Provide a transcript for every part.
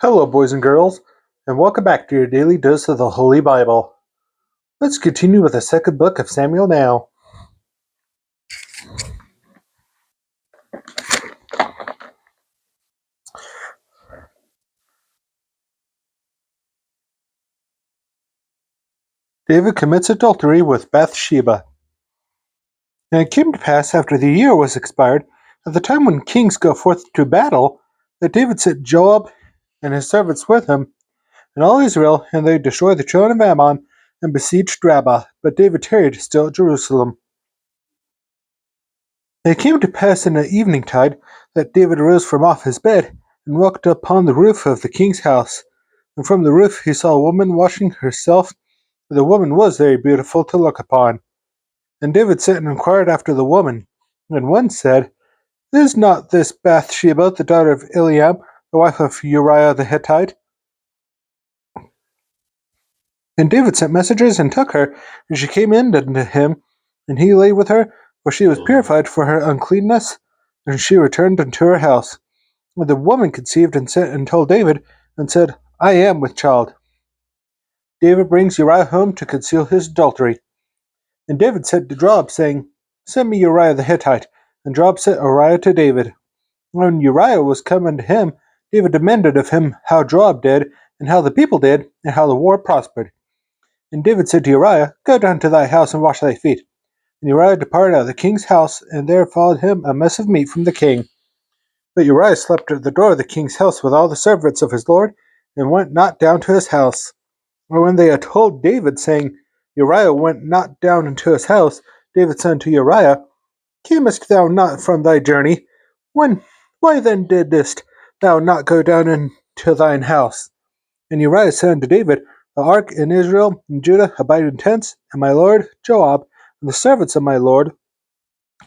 Hello, boys and girls, and welcome back to your daily dose of the Holy Bible. Let's continue with the second book of Samuel now. David commits adultery with Bath-sheba. And it came to pass after the year was expired, at the time when kings go forth to battle, that David sent Joab and his servants with him, and all Israel, and they destroyed the children of Ammon, and besieged Rabbah. But David tarried still at Jerusalem. And it came to pass in the eventide that David arose from off his bed, and walked upon the roof of the king's house. And from the roof he saw a woman washing herself. The woman was very beautiful to look upon. And David sent and inquired after the woman. And one said, Is not this Bath-sheba, the daughter of Eliam, the wife of Uriah the Hittite? And David sent messengers and took her, and she came in unto him, and he lay with her, for she was purified for her uncleanness, and she returned unto her house. And the woman conceived and sent and told David, and said, I am with child. David brings Uriah home to conceal his adultery. And David said to Joab, saying, Send me Uriah the Hittite. And Joab sent Uriah to David. When Uriah was come unto him, David demanded of him how Joab did, and how the people did, and how the war prospered. And David said to Uriah, Go down to thy house and wash thy feet. And Uriah departed out of the king's house, and there followed him a mess of meat from the king. But Uriah slept at the door of the king's house with all the servants of his lord, and went not down to his house. And when they had told David, saying, Uriah went not down into his house, David said unto Uriah, Camest thou not from thy journey? Why then didst thou not go down into thine house? And Uriah said unto David, The ark in Israel and Judah abide in tents, and my lord Joab, and the servants of my lord,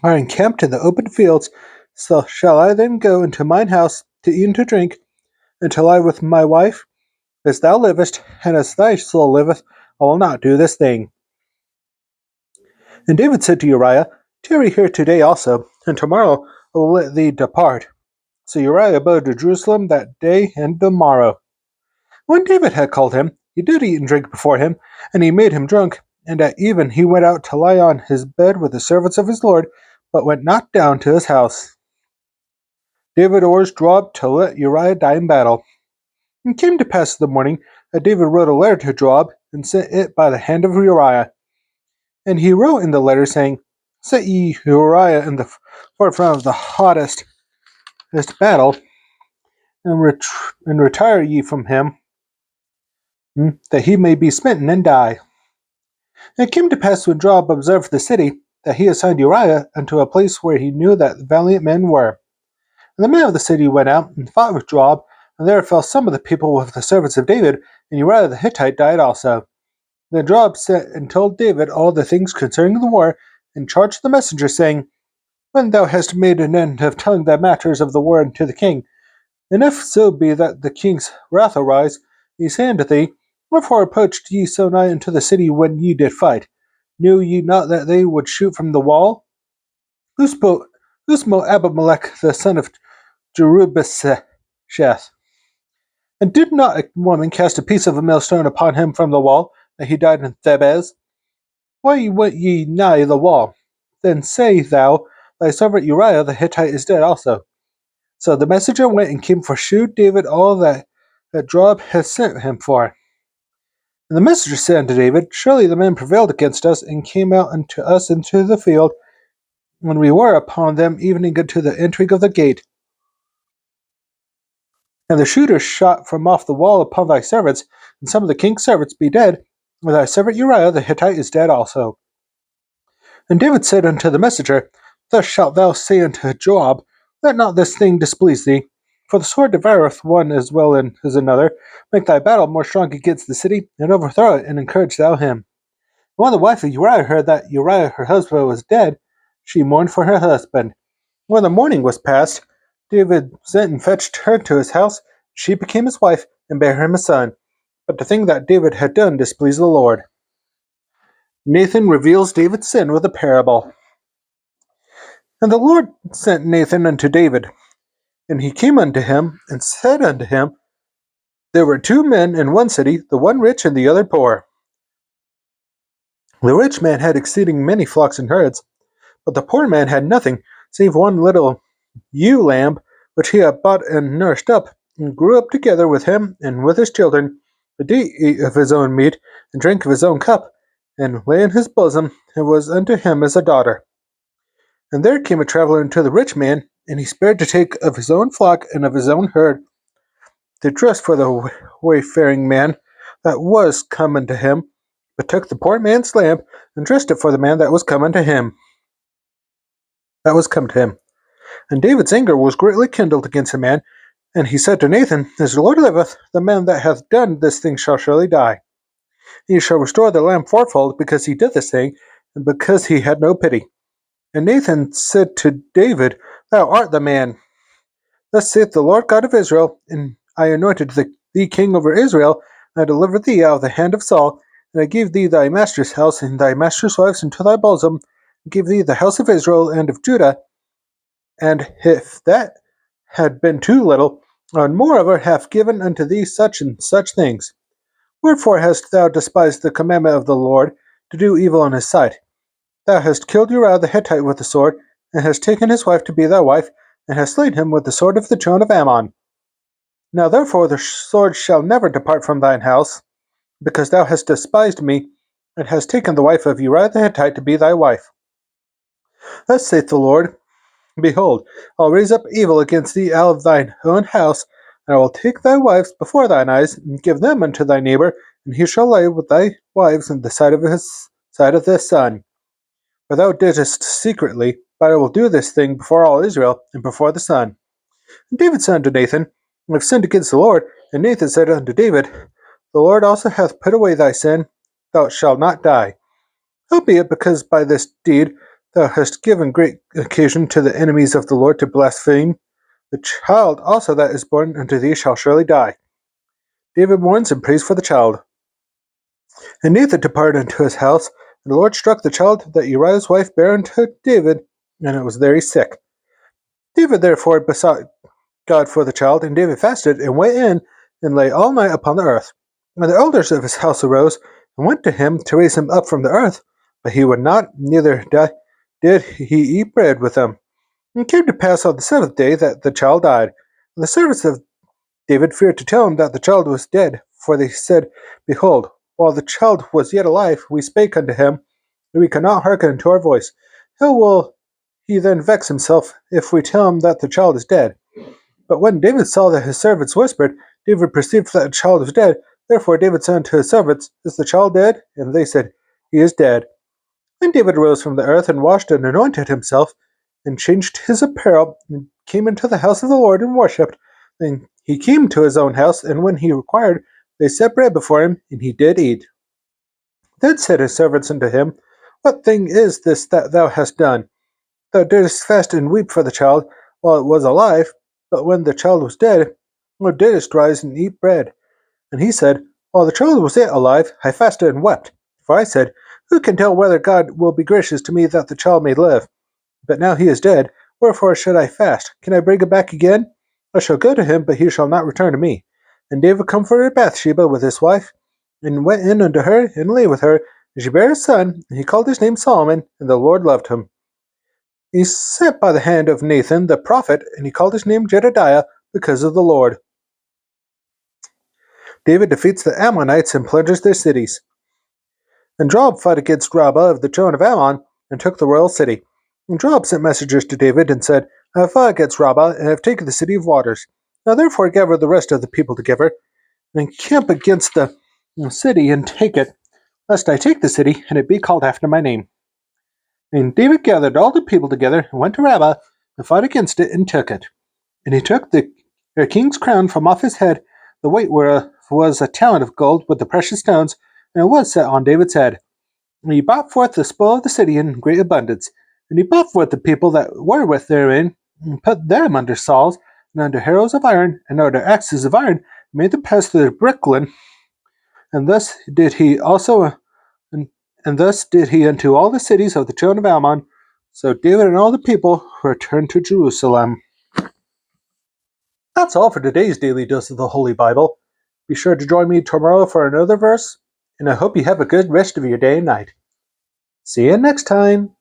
are encamped in the open fields. So shall I then go into mine house to eat and to drink, and to lie with my wife? As thou livest, and as thy soul liveth, I will not do this thing. And David said to Uriah, Tarry here today also, and tomorrow I will let thee depart. So Uriah abode to Jerusalem that day and the morrow. When David had called him, he did eat and drink before him, and he made him drunk. And at even he went out to lie on his bed with the servants of his lord, but went not down to his house. David orders Joab to let Uriah die in battle. And it came to pass in the morning that David wrote a letter to Joab, and sent it by the hand of Uriah. And he wrote in the letter, saying, Set ye Uriah in the forefront of the hottest battle, and retire ye from him, that he may be smitten and die. And it came to pass when Joab observed the city, that he assigned Uriah unto a place where he knew that valiant men were. And the men of the city went out and fought with Joab, and there fell some of the people with the servants of David, and Uriah the Hittite died also. Then Joab sent and told David all the things concerning the war, and charged the messenger, saying, When thou hast made an end of telling the matters of the war unto the king, and if so be that the king's wrath arise, he say unto thee, Wherefore approached ye so nigh unto the city when ye did fight? Knew ye not that they would shoot from the wall? Who smote Abimelech the son of Jerubbaal? And did not a woman cast a piece of a millstone upon him from the wall, that he died in Thebez? Why went ye nigh the wall? Then say thou, Thy servant Uriah the Hittite is dead also. So the messenger went and came for shewed David all that Joab had sent him for. And the messenger said unto David, Surely the men prevailed against us, and came out unto us into the field, when we were upon them even unto the entering of the gate. And the shooters shot from off the wall upon thy servants, and some of the king's servants be dead, and thy servant Uriah the Hittite is dead also. And David said unto the messenger, Thus shalt thou say unto Joab, Let not this thing displease thee, for the sword devoureth one as well as another. Make thy battle more strong against the city, and overthrow it, and encourage thou him. When the wife of Uriah heard that Uriah her husband was dead, she mourned for her husband. When the mourning was past, David sent and fetched her to his house. She became his wife, and bare him a son. But the thing that David had done displeased the Lord. Nathan reveals David's sin with a parable. And the Lord sent Nathan unto David, and he came unto him, and said unto him, There were two men in one city, the one rich and the other poor. The rich man had exceeding many flocks and herds, but the poor man had nothing save one little ewe lamb, which he had bought and nursed up, and grew up together with him and with his children. But he ate of his own meat, and drank of his own cup, and lay in his bosom, and was unto him as a daughter. And there came a traveller unto the rich man, and he spared to take of his own flock and of his own herd, to dress for the wayfaring man that was come unto him, but took the poor man's lamb, and dressed it for the man that was come unto him. That was come to him. And David's anger was greatly kindled against the man, and he said to Nathan, As the Lord liveth, the man that hath done this thing shall surely die. He shall restore the lamb fourfold, because he did this thing, and because he had no pity. And Nathan said to David, Thou art the man. Thus saith the Lord God of Israel, and I anointed thee king over Israel, and I delivered thee out of the hand of Saul, and I gave thee thy master's house and thy master's wives into thy bosom, and gave thee the house of Israel and of Judah. And if that had been too little, and moreover have given unto thee such and such things, wherefore hast thou despised the commandment of the Lord, to do evil in his sight? Thou hast killed Uriah the Hittite with the sword, and hast taken his wife to be thy wife, and hast slain him with the sword of the throne of Ammon. Now therefore the sword shall never depart from thine house, because thou hast despised me, and hast taken the wife of Uriah the Hittite to be thy wife. Thus saith the Lord, Behold, I will raise up evil against thee out of thine own house, and I will take thy wives before thine eyes, and give them unto thy neighbor, and he shall lay with thy wives in the sight of the sun. For thou didst secretly, but I will do this thing before all Israel, and before the sun. And David said unto Nathan, I have sinned against the Lord. And Nathan said unto David, The Lord also hath put away thy sin, thou shalt not die. Howbeit, because by this deed thou hast given great occasion to the enemies of the Lord to blaspheme, the child also that is born unto thee shall surely die. David mourns and prays for the child. And Nathan departed unto his house, and the Lord struck the child that Uriah's wife bare unto David, and it was very sick. David therefore besought God for the child, and David fasted, and went in, and lay all night upon the earth. And the elders of his house arose, and went to him to raise him up from the earth, but he would not, neither did he eat bread with them. And it came to pass on the seventh day that the child died. And the servants of David feared to tell him that the child was dead, for they said, Behold, while the child was yet alive, we spake unto him, and we could not hearken unto our voice. How will he then vex himself if we tell him that the child is dead? But when David saw that his servants whispered, David perceived that the child was dead. Therefore David said unto his servants, Is the child dead? And they said, He is dead. Then David arose from the earth, and washed and anointed himself, and changed his apparel, and came into the house of the Lord, and worshipped. Then he came to his own house, and when he required, they set bread before him, and he did eat. Then said his servants unto him, What thing is this that thou hast done? Thou didst fast and weep for the child while it was alive, but when the child was dead, thou didst rise and eat bread. And he said, While the child was yet alive, I fasted and wept. For I said, Who can tell whether God will be gracious to me that the child may live? But now he is dead, wherefore should I fast? Can I bring him back again? I shall go to him, but he shall not return to me. And David comforted Bath-sheba with his wife, and went in unto her, and lay with her. And she bare a son, and he called his name Solomon, and the Lord loved him. He sent by the hand of Nathan the prophet, and he called his name Jedediah, because of the Lord. David defeats the Ammonites and plunders their cities. And Joab fought against Rabbah of the throne of Ammon, and took the royal city. And Joab sent messengers to David, and said, I have fought against Rabbah, and have taken the city of waters. Now therefore gather the rest of the people together, and encamp against the city, and take it, lest I take the city, and it be called after my name. And David gathered all the people together, and went to Rabbah, and fought against it, and took it. And he took their king's crown from off his head, the weight whereof was a talent of gold with the precious stones, and it was set on David's head. And he brought forth the spoil of the city in great abundance. And he brought forth the people that were with therein, and put them under saws, and under harrows of iron, and under axes of iron, and made them pass through the bricklin. And thus did he also, and thus did he unto all the cities of the children of Ammon. So David and all the people returned to Jerusalem. That's all for today's daily dose of the Holy Bible. Be sure to join me tomorrow for another verse, and I hope you have a good rest of your day and night. See you next time.